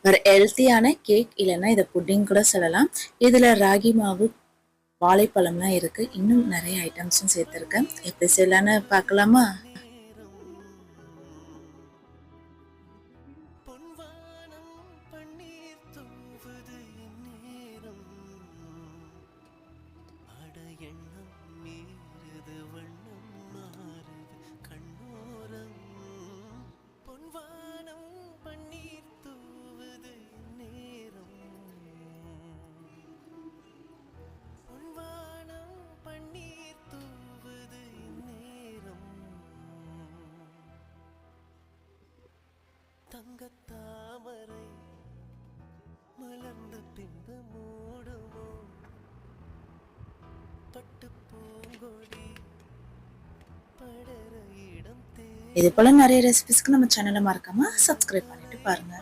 ஒரு ஹெல்த்தியான கேக் இல்லைன்னா இதை புட்டிங் கூட சொல்லலாம். இதில் ராகி மாவு, வாழைப்பழம்லாம் இருக்குது. இன்னும் நிறைய ஐட்டம்ஸும் சேர்த்துருக்கேன். எப்படி செய்யலான்னு பார்க்கலாமா? தங்கத்தாமரை மலர்ந்த பின்பு மூடுமோ பட்டு பூங்கொடி படர இடம் இது போல நிறைய ரெசிபிஸ்க்கு நம்ம சேனலை மறக்காம சப்ஸ்கிரைப் பண்ணிட்டு பாருங்க.